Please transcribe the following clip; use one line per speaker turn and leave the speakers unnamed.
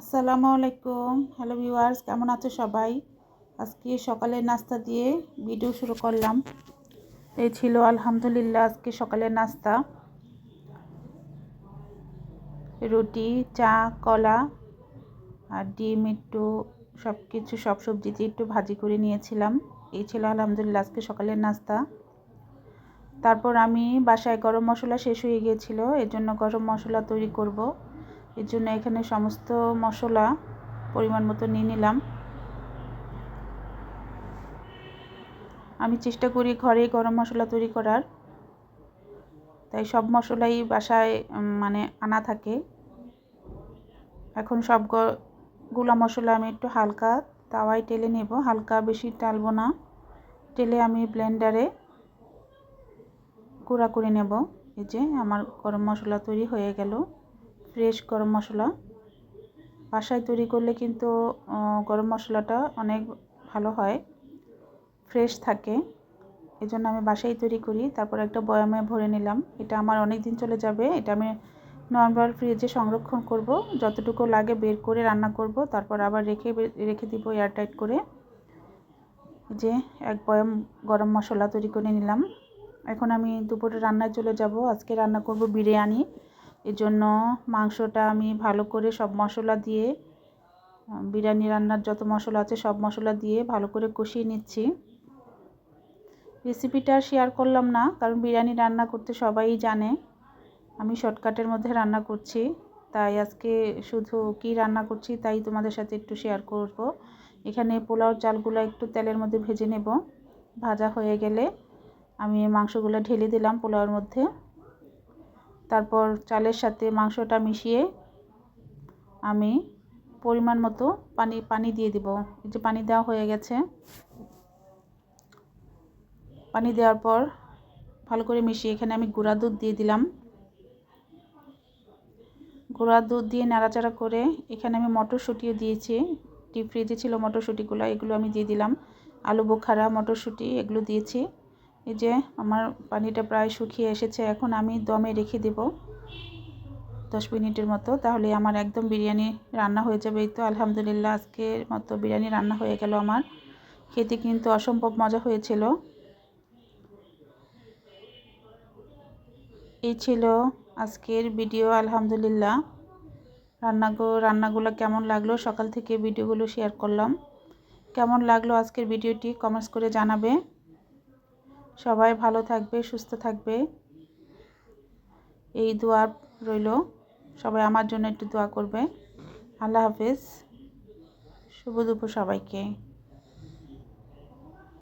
আসসালামু আলাইকুম। Hello viewers, কেমন আছো সবাই? আজকে সকালের নাস্তা দিয়ে ভিডিও শুরু করলাম। এই ছিল আলহামদুলিল্লাহ আজকে সকালের নাস্তা। রুটি, চা, কলা আর ডিম একটু সব সবজি দিয়ে একটু ভাজি করে নিয়েছিলাম। এই ছিল আলহামদুলিল্লাহ আজকে সকালের নাস্তা। তারপর আমি বাসায় গরম মশলা শেষ হয়ে গিয়েছিল, এর জন্য গরম মশলা তৈরি করব। এর জন্য এখানে সমস্ত মশলা পরিমাণ মতো নিয়ে নিলাম। আমি চেষ্টা করি ঘরেই গরম মশলা তৈরি করার, তাই সব মশলাই বাসায় আনা থাকে। এখন সবগুলো মশলা আমি একটু হালকা তাওয়ায় টেলে নেব, হালকা বেশি টালবো না, টেলে আমি ব্লেন্ডারে গুঁড়া করে নেব। এই যে আমার গরম মশলা তৈরি হয়ে গেল, ফ্রেশ গরম মশলা। বাসায় তৈরি করলে কিন্তু গরম মশলাটা অনেক ভালো হয়, ফ্রেশ থাকে। এই জন্য আমি বাসায় তৈরি করি। তারপর একটা বয়ামে ভরে নিলাম। এটা আমার অনেক দিন চলে যাবে। এটা আমি নর্মাল ফ্রিজে সংরক্ষণ করব, যতটুকু লাগে বের করে রান্না করব, তারপর আবার রেখে দিব এয়ারটাইট করে। যে এক বয়াম গরম মশলা তৈরি করে নিলাম। এখন আমি দুপুরে রান্নায় চলে যাব। আজকে রান্না করব বিরিয়ানি। এর জন্য মাংসটা আমি ভালো করে সব মশলা দিয়ে, বিরিয়ানি রান্নার যত মশলা আছে সব মশলা দিয়ে ভালো করে কষিয়ে নিচ্ছি। রেসিপিটা শেয়ার করলাম না, কারণ বিরিয়ানি রান্না করতে সবাই জানে। আমি শর্টকাটের মধ্যে রান্না করছি, তাই আজকে শুধু কি রান্না করছি তাই তোমাদের সাথে একটু শেয়ার করব। এখানে পোলাও চালগুলো একটু তেলের মধ্যে ভেজে নেব। ভাজা হয়ে গেলে আমি মাংসগুলো ঢেলে দিলাম পোলাওর মধ্যে। তারপর চালের সাথে মাংসটা মিশিয়ে আমি পরিমাণ মতো পানি দিয়ে দিব। এই যে পানি দেওয়া হয়ে গেছে। পানি দেওয়ার পর ভালো করে মিশিয়ে এখানে আমি গুঁড়া দুধ দিয়ে দিলাম। গুঁড়া দুধ দিয়ে নাড়াচাড়া করে এখানে আমি মটরশুঁটিও দিয়েছি। ডিপ ফ্রিজে ছিল মটরশুঁটিগুলো, এগুলো আমি দিয়ে দিলাম। আলু বোখারা, মটরশুঁটি এগুলো দিয়েছি। এই যে আমার পানিটা প্রায় শুকিয়ে এসেছে। এখন আমি দমে রেখে দেব 10 মিনিটের মতো, তাহলে আমার একদম বিরিয়ানি রান্না হয়ে যাবে। এই তো আলহামদুলিল্লাহ আজকের মতো বিরিয়ানি রান্না হয়ে গেল আমার। খেতে কিন্তু অসম্ভব মজা হয়েছিল। এই ছিল আজকের ভিডিও। আলহামদুলিল্লাহ রান্নাগুলো কেমন লাগলো, সকাল থেকে ভিডিওগুলো শেয়ার করলাম। কেমন লাগলো আজকের ভিডিওটি কমেন্টস করে জানাবে। সবাই ভালো থাকবে, সুস্থ থাকবে, এই দোয়া রইল। সবাই আমার জন্য একটু দোয়া করবে। আল্লাহ হাফেজ। শুভ দুপুর সবাইকে।